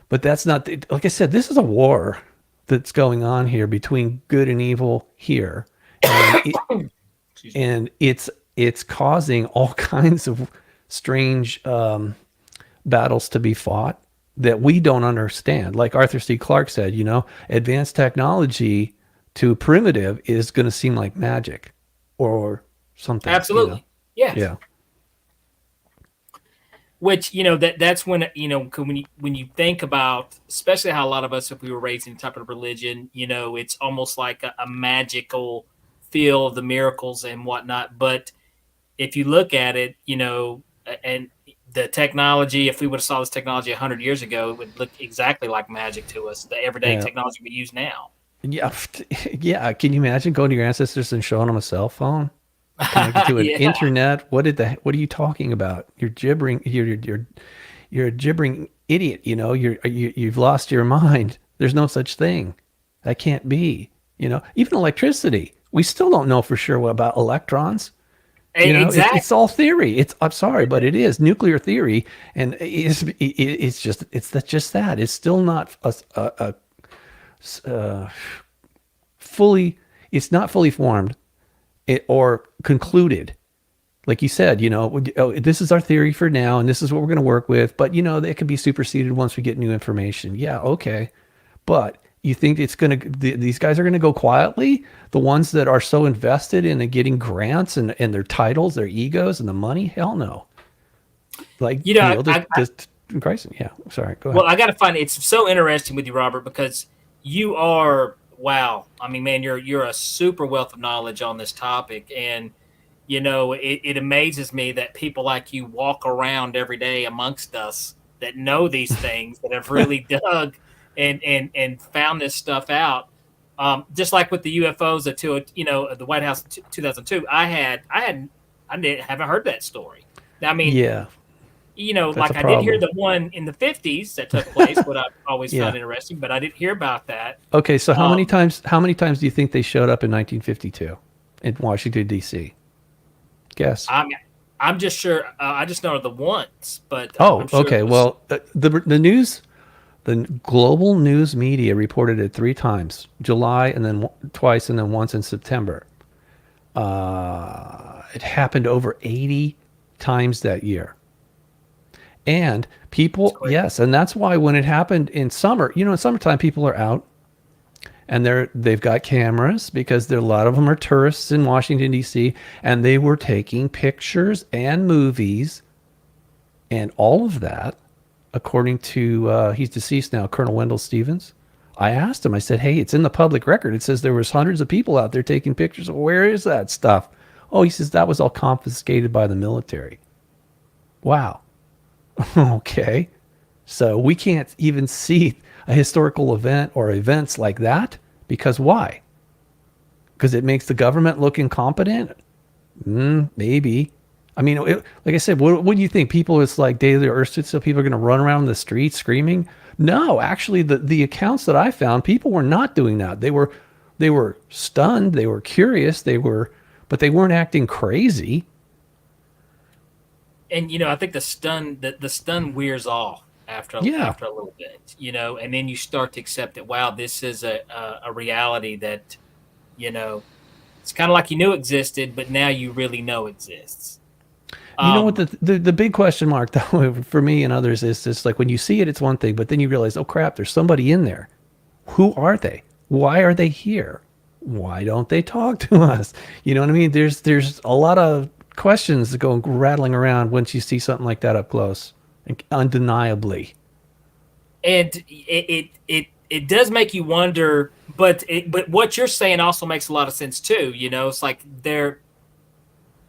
But that's not, like I said, this is a war that's going on here between good and evil here. And it's causing all kinds of strange battles to be fought that we don't understand. Like Arthur C. Clarke said, advanced technology to primitive is going to seem like magic or something. Absolutely. Yes. Yeah. Which, that's when, when you think about, especially how a lot of us, if we were raised in type of religion, it's almost like a magical feel of the miracles and whatnot. But if you look at it, and the technology, if we would have saw this technology 100 years ago, it would look exactly like magic to us, the everyday technology we use now. Yeah. Yeah. Can you imagine going to your ancestors and showing them a cell phone? Connected to an internet? What are you talking about? You're gibbering. You're a gibbering idiot. You've lost your mind. There's no such thing. That can't be. Even electricity. We still don't know for sure about electrons. Exactly. It's all theory. I'm sorry, but it is nuclear theory, and it's just that. It's still not fully. It's not fully formed. Or concluded. Like you said, this is our theory for now, and this is what we're going to work with. But, it can be superseded once we get new information. Yeah, okay. But you think these guys are going to go quietly? The ones that are so invested in getting grants and their titles, their egos, and the money? Hell no. Like, just Christ. Yeah, sorry, go ahead. Well, I got to find it's so interesting with you, Robert, because you are, wow. I mean, man, you're a super wealth of knowledge on this topic. And, it amazes me that people like you walk around every day amongst us that know these things, that have really dug and found this stuff out. Just like with the UFOs at the White House in 2002, I haven't heard that story. I mean, yeah. Like I did hear the one in the 50s that took place, what I've always found interesting, but I didn't hear about that. Okay, so how many times do you think they showed up in 1952 in Washington, D.C.? Guess. I'm just sure. I just know the once, but okay. Well, the news, the global news media reported it 3 times: July, and then twice, and then once in September. It happened over 80 times that year. And people, yes, and that's why when it happened in summer, in summertime, people are out and they've got cameras because a lot of them are tourists in Washington, D.C., and they were taking pictures and movies and all of that, according to, he's deceased now, Colonel Wendell Stevens, I asked him, I said, hey, it's in the public record. It says there was hundreds of people out there taking pictures. Where is that stuff? Oh, he says that was all confiscated by the military. Wow. Okay. So we can't even see a historical event or events like that because why? Because it makes the government look incompetent? Maybe. I mean, like I said, what do you think? People, it's like day of the earth stood still. People are going to run around the streets screaming? No, actually, the accounts that I found, people were not doing that. They were stunned. They were curious. But they weren't acting crazy. And I think the stun wears off after a little bit, and then you start to accept that, wow, this is a reality that, it's kind of like you knew existed, but now you really know exists. You know what the big question mark though for me and others is just like when you see it, it's one thing, but then you realize, oh crap, there's somebody in there. Who are they? Why are they here? Why don't they talk to us? You know what I mean? There's a lot of questions that go rattling around once you see something like that up close, undeniably. And it does make you wonder, but what you're saying also makes a lot of sense too. It's like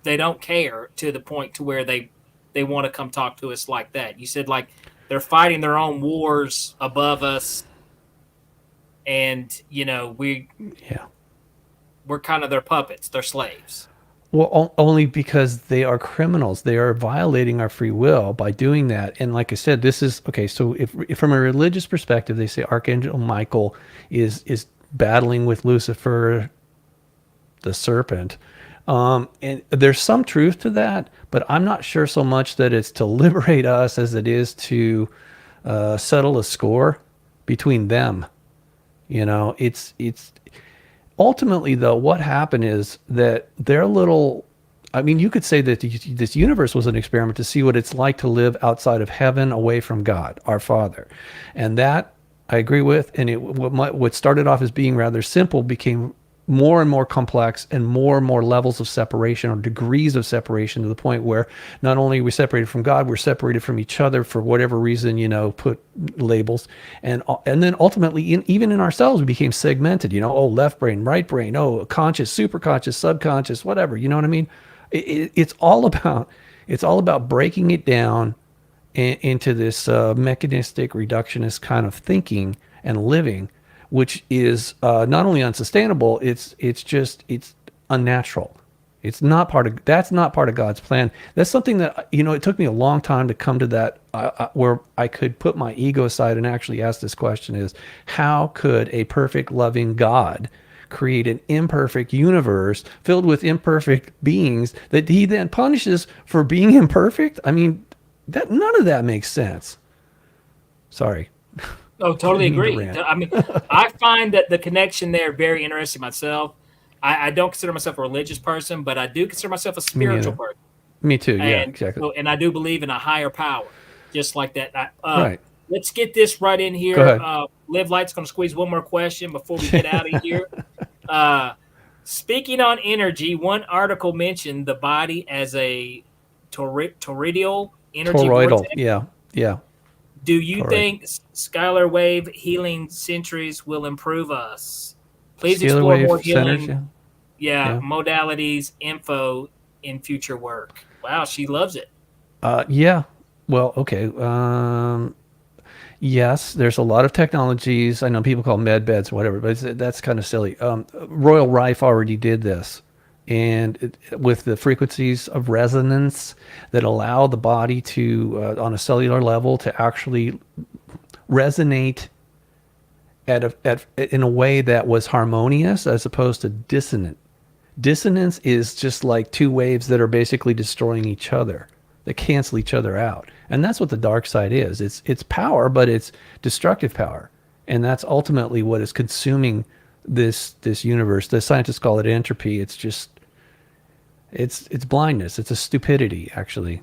they don't care to the point to where they want to come talk to us like that. You said like they're fighting their own wars above us, and we're kind of their puppets, their slaves. Well, only because they are criminals. They are violating our free will by doing that. And like I said, this is okay. So if from a religious perspective, they say Archangel Michael is battling with Lucifer, the serpent. And there's some truth to that, but I'm not sure so much that it's to liberate us as it is to settle a score between them. It's ultimately though, what happened is that their little, I mean, you could say that this universe was an experiment to see what it's like to live outside of heaven, away from God, our Father. And that I agree with. And what started off as being rather simple became more and more complex and more levels of separation or degrees of separation to the point where not only are we separated from God, we're separated from each other for whatever reason, put labels. And then ultimately, even in ourselves, we became segmented, left brain, right brain, conscious, super conscious, subconscious, whatever, you know what I mean? It's all about breaking it down into this mechanistic reductionist kind of thinking and living, which is not only unsustainable, it's unnatural. That's not part of God's plan. That's something that, it took me a long time to come to that, where I could put my ego aside and actually ask this question is, how could a perfect, loving God create an imperfect universe filled with imperfect beings that he then punishes for being imperfect? I mean, none of that makes sense. Sorry. Oh, totally agree. I mean, I find that the connection there very interesting myself. I don't consider myself a religious person, but I do consider myself a spiritual person. Me too. Yeah, exactly. And I do believe in a higher power, just like that. Right. Let's get this right in here. Go ahead. Liv Light's going to squeeze one more question before we get out of here. Speaking on energy, one article mentioned the body as a toroidal energy. Toroidal, vortex. yeah. Do you think scalar wave healing centuries will improve us? Please explore more healing modalities, info in future work. Wow, she loves it. Yeah. Well, okay. Yes, there's a lot of technologies. I know people call med beds, whatever, but that's kind of silly. Royal Rife already did this. And with the frequencies of resonance that allow the body to, on a cellular level, to actually resonate in a way that was harmonious as opposed to dissonant. Dissonance is just like two waves that are basically destroying each other, that cancel each other out. And that's what the dark side is. It's power, but it's destructive power. And that's ultimately what is consuming this universe. The scientists call it entropy. It's just it's blindness. It's a stupidity, actually.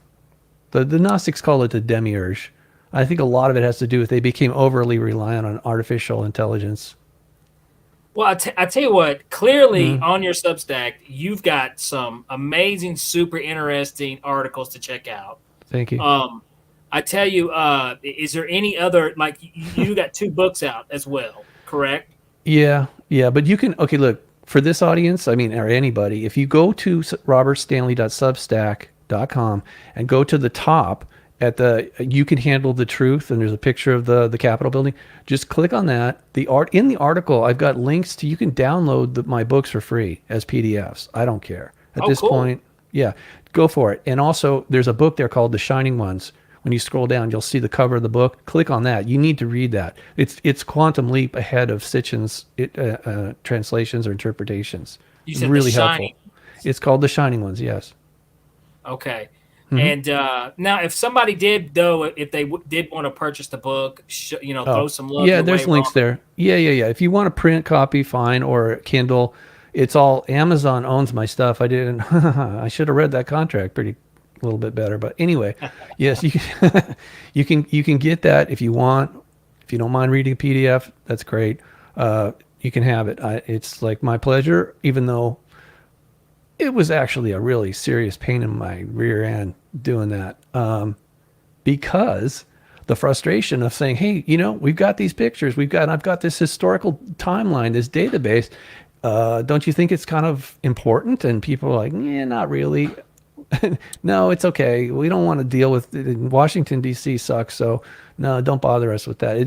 The Gnostics call it the demiurge. I think a lot of it has to do with they became overly reliant on artificial intelligence. Well, I tell you what, clearly on your Substack, you've got some amazing, super interesting articles to check out. Thank you. I tell you, is there any other, like you got 2 books out as well, correct? Yeah, but you can, okay, look, for this audience, I mean, or anybody, if you go to robertstanley.substack.com and go to the top at the You Can Handle the Truth, and there's a picture of the Capitol building, just click on that. In the article, I've got links to, you can download my books for free as PDFs. I don't care. At this point, yeah, go for it. And also, there's a book there called The Shining Ones. When you scroll down, you'll see the cover of the book. Click on that. You need to read that. It's quantum leap ahead of Sitchin's translations or interpretations. You said really The Shining. helpful. It's called The Shining Ones, yes. Okay. And now, if somebody did, though, if they did want to purchase the book, throw some love. Yeah, there's links there. Yeah. If you want a print copy, fine, or Kindle, it's all, Amazon owns my stuff. I didn't. I should have read that contract a little bit better, but anyway, yes, you can you can get that if you want. If you don't mind reading a PDF, that's great. You can have it. It's like my pleasure, even though it was actually a really serious pain in my rear end doing that, because the frustration of saying, hey, we've got these pictures, I've got this historical timeline, this database. Don't you think it's kind of important? And people are like, yeah, not really. No, it's okay. We don't want to deal with it. Washington, D.C. sucks, so no, don't bother us with that.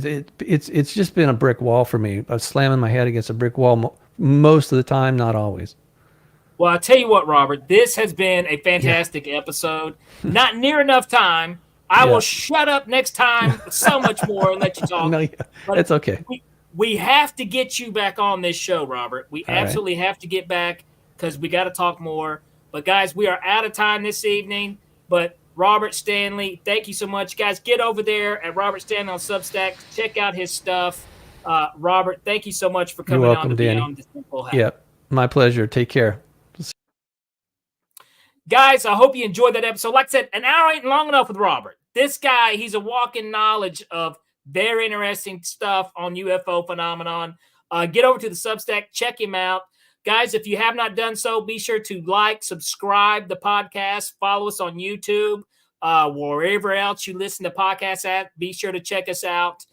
It's just been a brick wall for me. I'm slamming my head against a brick wall most of the time, not always. Well, I'll tell you what, Robert, this has been a fantastic episode. Not near enough time. I will shut up next time so much more and let you talk. No, it's okay. We have to get you back on this show, Robert. We absolutely have to get back because we got to talk more. But, guys, we are out of time this evening. But Robert Stanley, thank you so much. Guys, get over there at Robert Stanley on Substack. Check out his stuff. Robert, thank you so much for coming on to Beyond the Tinfoil Hat. Yeah, my pleasure. Take care. Guys, I hope you enjoyed that episode. Like I said, an hour ain't long enough with Robert. This guy, he's a walking knowledge of very interesting stuff on UFO phenomenon. Get over to the Substack. Check him out. Guys, if you have not done so, be sure to like, subscribe the podcast, follow us on YouTube, wherever else you listen to podcasts at. Be sure to check us out.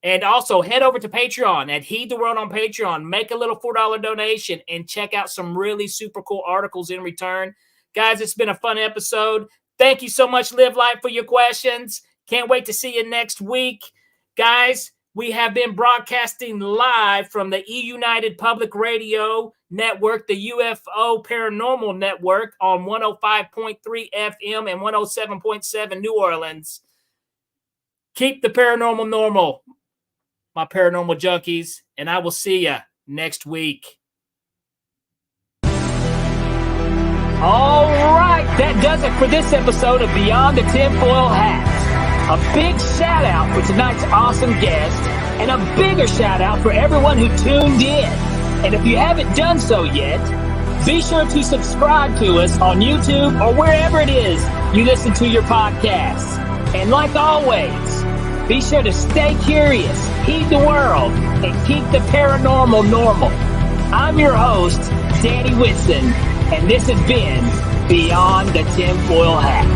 And also head over to Patreon at Heed the World on Patreon. Make a little $4 donation and check out some really super cool articles in return. Guys, it's been a fun episode. Thank you so much, Live Life, for your questions. Can't wait to see you next week. Guys, we have been broadcasting live from the E-United Public Radio Network, the UFO Paranormal Network on 105.3 FM and 107.7 New Orleans. Keep the paranormal normal, my paranormal junkies, and I will see you next week. All right, that does it for this episode of Beyond the Tinfoil Hat. A big shout out for tonight's awesome guest, and a bigger shout out for everyone who tuned in. And if you haven't done so yet, be sure to subscribe to us on YouTube or wherever it is you listen to your podcasts. And like always, be sure to stay curious, heed the world, and keep the paranormal normal. I'm your host, Danny Whitson, and this has been Beyond the Tinfoil Hat.